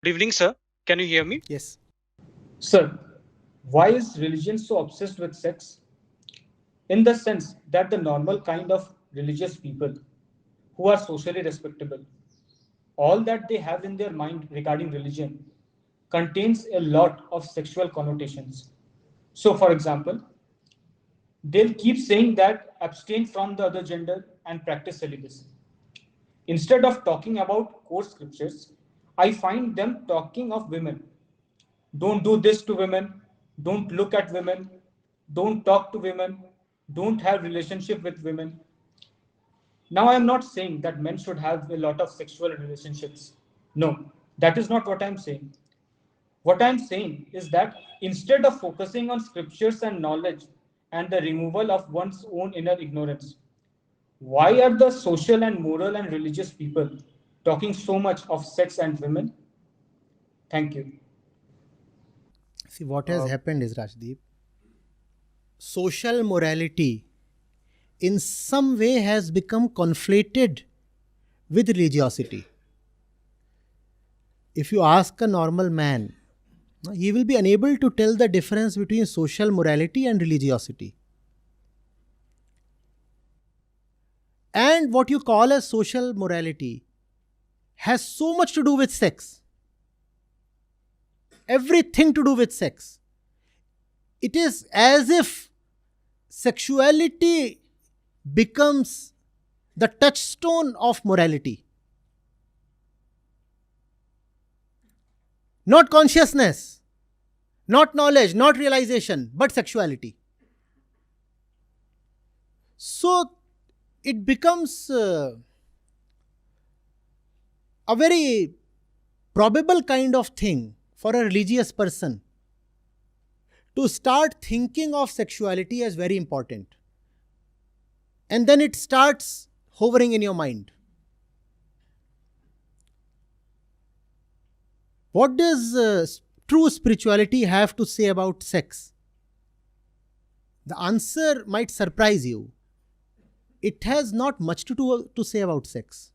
Good evening, sir. Can you hear me? Yes. Sir, why is religion so obsessed with sex? In the sense that the normal kind of religious people who are socially respectable, all that they have in their mind regarding religion contains a lot of sexual connotations. So, for example, they'll keep saying that abstain from the other gender and practice celibacy. Instead of talking about core scriptures, I find them talking of women. Don't do this to women. Don't look at women. Don't talk to women. Don't have relationship with women. Now, I am not saying that men should have a lot of sexual relationships. No, that is not what I'm saying. What I'm saying is that instead of focusing on scriptures and knowledge and the removal of one's own inner ignorance, why are the social and moral and religious people talking so much of sex and women? Thank you. See, what has Uh, happened is, Rajdeep, social morality in some way has become conflated with religiosity. If you ask a normal man, he will be unable to tell the difference between social morality and religiosity. And what you call as social morality has so much to do with sex. Everything to do with sex. It is as if sexuality becomes the touchstone of morality. Not consciousness, not knowledge, not realization, but sexuality. So it becomes a very probable kind of thing for a religious person to start thinking of sexuality as very important. And then it starts hovering in your mind. What does true spirituality have to say about sex? The answer might surprise you. It has not much to say about sex.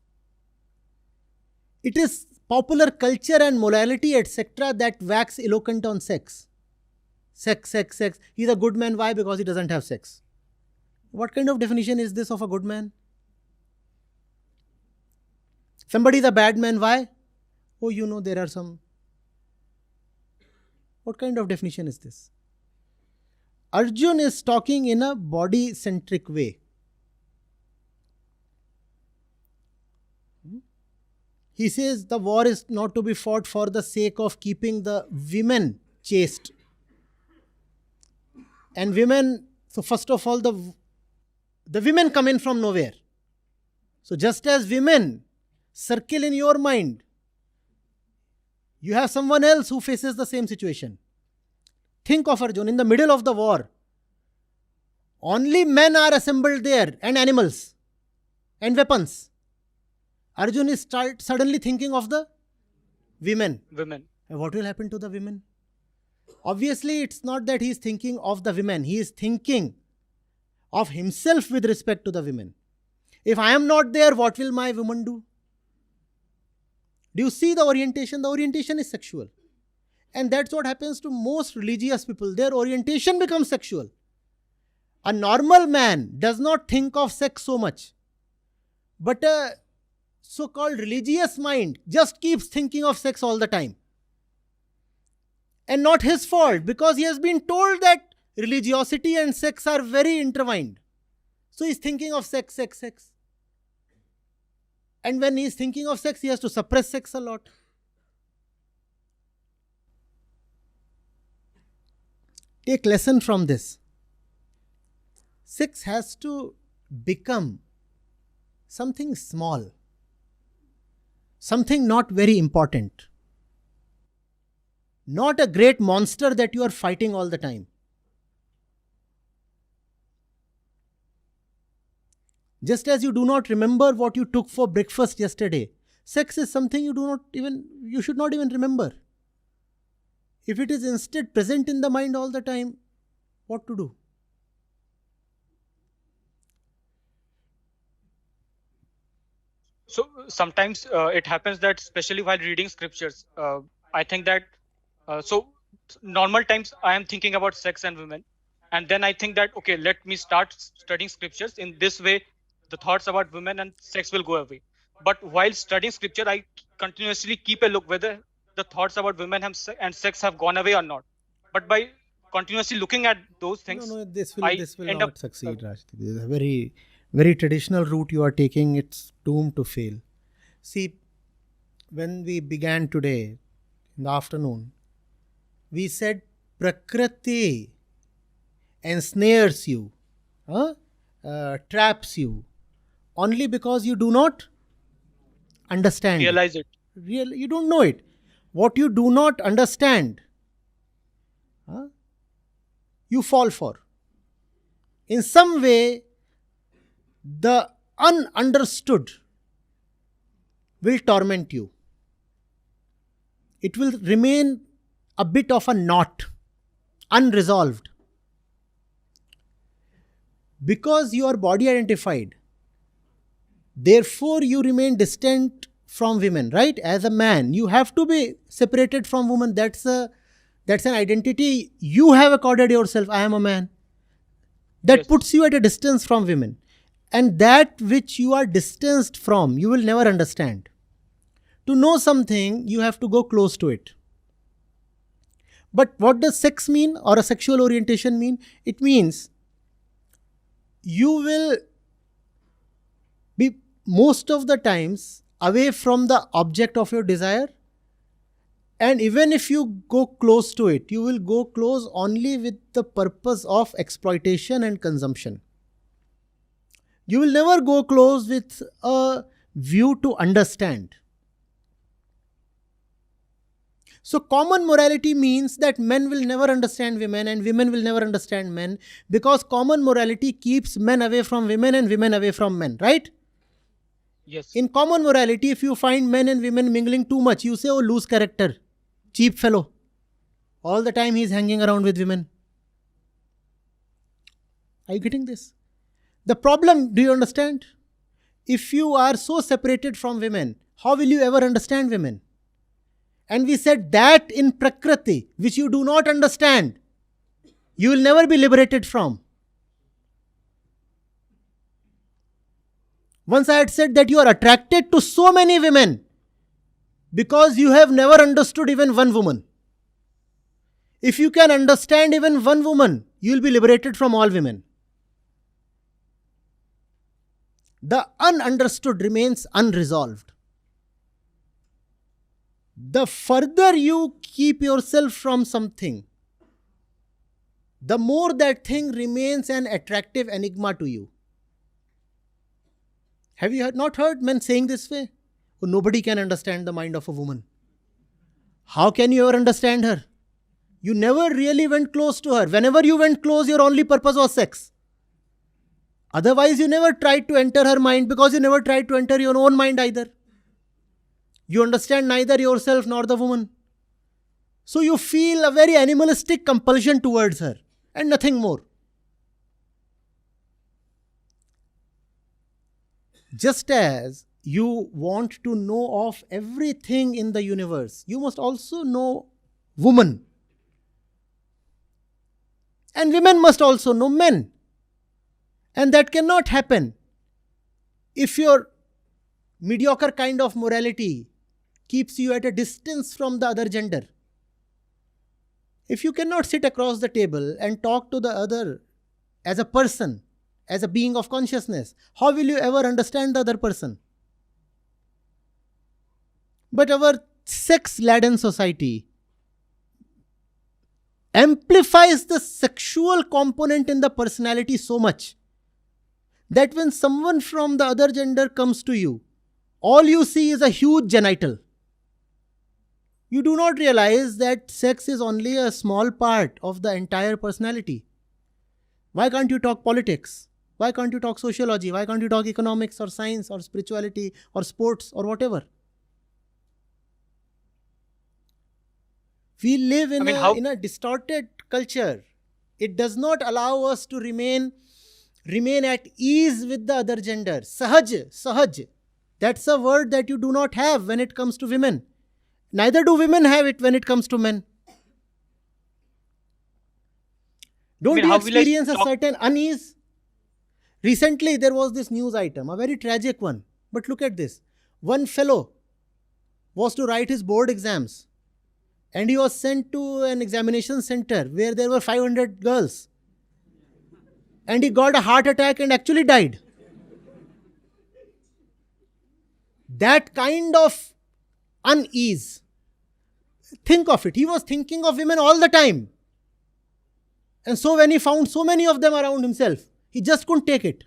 It is popular culture and morality, etc., that wax eloquent on sex. Sex, sex, sex. He's a good man. Why? Because he doesn't have sex. What kind of definition is this of a good man? Somebody is a bad man. Why? Oh, there are some. What kind of definition is this? Arjun is talking in a body-centric way. He says the war is not to be fought for the sake of keeping the women chaste. And women, so first of all, the women come in from nowhere. So just as women circle in your mind, you have someone else who faces the same situation. Think of Arjun in the middle of the war. Only men are assembled there and animals and weapons. Arjun is suddenly thinking of the women. Women. And what will happen to the women? Obviously, it's not that he is thinking of the women. He is thinking of himself with respect to the women. If I am not there, what will my woman do? Do you see the orientation? The orientation is sexual. And that's what happens to most religious people. Their orientation becomes sexual. A normal man does not think of sex so much. But a so-called religious mind just keeps thinking of sex all the time. And not his fault, because he has been told that religiosity and sex are very intertwined. So he's thinking of sex, sex, sex. And when he's thinking of sex, he has to suppress sex a lot. Take lesson from this. Sex has to become something small, something not very important, not a great monster that you are fighting all the time. Just as you do not remember what you took for breakfast yesterday, sex is something you should not even remember. If it is instead present in the mind all the time, what to do? So sometimes it happens that, especially while reading scriptures, I think that so normal times I am thinking about sex and women, and then I think that okay, let me start studying scriptures. In this way, the thoughts about women and sex will go away. But while studying scripture, I continuously keep a look whether the thoughts about women and sex have gone away or not. But by continuously looking at those No, things, no, I this will end up not succeed, Rashdi. This is a very traditional route you are taking. It's doomed to fail. See, when we began today in the afternoon, we said Prakriti ensnares you, huh? Traps you, only because you do not understand it. realize it. Really, you don't know it. What you do not understand, huh, you fall for. In some way, the ununderstood will torment you. It will remain a bit of a knot, unresolved. Because you are body identified, therefore you remain distant from women, right? As a man, you have to be separated from women. That's an identity you have accorded yourself. I am a man. That Yes. puts you at a distance from women. And that which you are distanced from, you will never understand. To know something, you have to go close to it. But what does sex mean or a sexual orientation mean? It means you will be most of the times away from the object of your desire. And even if you go close to it, you will go close only with the purpose of exploitation and consumption. You will never go close with a view to understand. So common morality means that men will never understand women and women will never understand men, because common morality keeps men away from women and women away from men, right? Yes. In common morality, if you find men and women mingling too much, you say, oh, loose character, cheap fellow. All the time he's hanging around with women. Are you getting this? The problem, do you understand? If you are so separated from women, how will you ever understand women? And we said that in Prakriti, which you do not understand, you will never be liberated from. Once I had said that you are attracted to so many women because you have never understood even one woman. If you can understand even one woman, you will be liberated from all women. The ununderstood remains unresolved. The further you keep yourself from something, the more that thing remains an attractive enigma to you. Have you not heard men saying this way? Oh, nobody can understand the mind of a woman. How can you ever understand her? You never really went close to her. Whenever you went close, your only purpose was sex. Otherwise, you never tried to enter her mind, because you never tried to enter your own mind either. You understand neither yourself nor the woman. So you feel a very animalistic compulsion towards her and nothing more. Just as you want to know of everything in the universe, you must also know woman. And women must also know men. And that cannot happen if your mediocre kind of morality keeps you at a distance from the other gender. If you cannot sit across the table and talk to the other as a person, as a being of consciousness, how will you ever understand the other person? But our sex-laden society amplifies the sexual component in the personality so much that when someone from the other gender comes to you, all you see is a huge genital. You do not realize that sex is only a small part of the entire personality. Why can't you talk politics? Why can't you talk sociology? Why can't you talk economics or science or spirituality or sports or whatever? We live in a distorted culture. It does not allow us to remain at ease with the other gender. Sahaj. That's a word that you do not have when it comes to women. Neither do women have it when it comes to men. I Don't mean, you how will I experience a stop? certain unease? Recently, there was this news item, a very tragic one. But look at this. One fellow was to write his board exams, and he was sent to an examination center where there were 500 girls. And he got a heart attack and actually died. That kind of unease. Think of it. He was thinking of women all the time. And so when he found so many of them around himself, he just couldn't take it.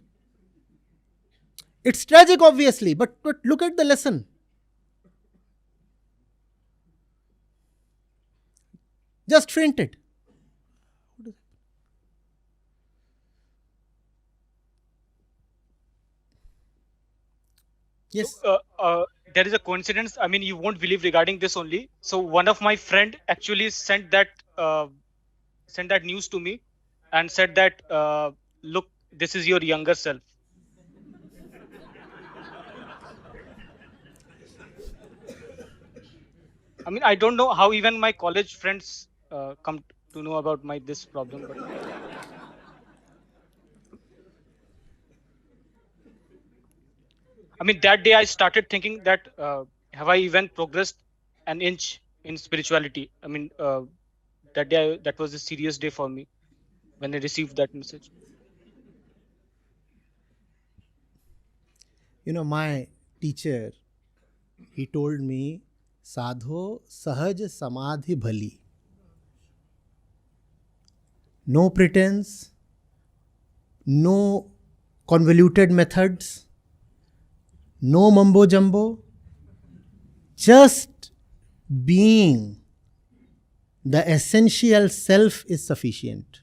It's tragic, obviously, but look at the lesson. Just fainted. So Yes. there is a coincidence. I mean, you won't believe regarding this only. So one of my friend actually sent that news to me and said that, look, this is your younger self. I mean, I don't know how even my college friends come to know about my this problem, but I mean, that day I started thinking that, have I even progressed an inch in spirituality? I mean, that day that was a serious day for me when I received that message. My teacher, he told me, Sadho Sahaj Samadhi Bhali. No pretense, no convoluted methods, no mumbo jumbo, just being the essential self is sufficient.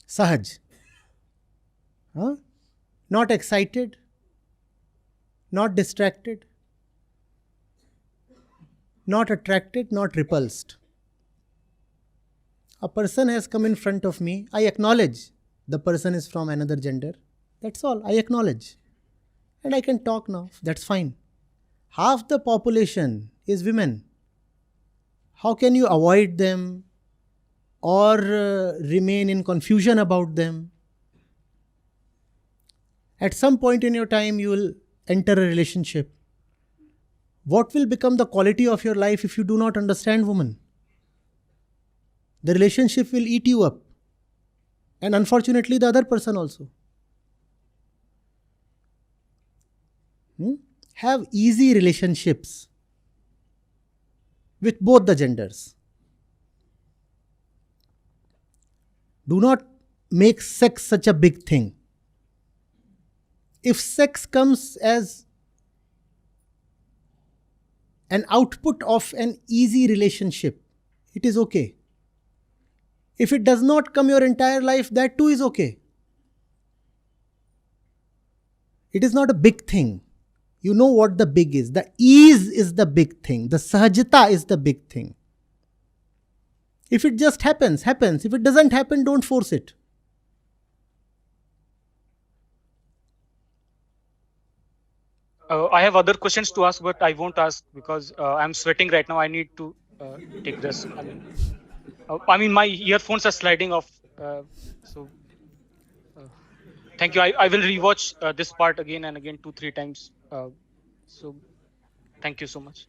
Sahaj. Huh? Not excited, not distracted, not attracted, not repulsed. A person has come in front of me. I acknowledge the person is from another gender. That's all. I acknowledge. And I can talk now. That's fine. Half the population is women. How can you avoid them or remain in confusion about them? At some point in your time, you will enter a relationship. What will become the quality of your life if you do not understand women? The relationship will eat you up. And unfortunately, the other person also. Have easy relationships with both the genders. Do not make sex such a big thing. If sex comes as an output of an easy relationship, it is okay. If it does not come your entire life, that too is okay. It is not a big thing. You know what the big is. The ease is the big thing. The sahajata is the big thing. If it just happens, happens. If it doesn't happen, don't force it. I have other questions to ask, but I won't ask because I'm sweating right now. I need to take rest. I mean, my earphones are sliding off. So uh, thank you. I will rewatch this part again and again 2 3 times. So thank you so much.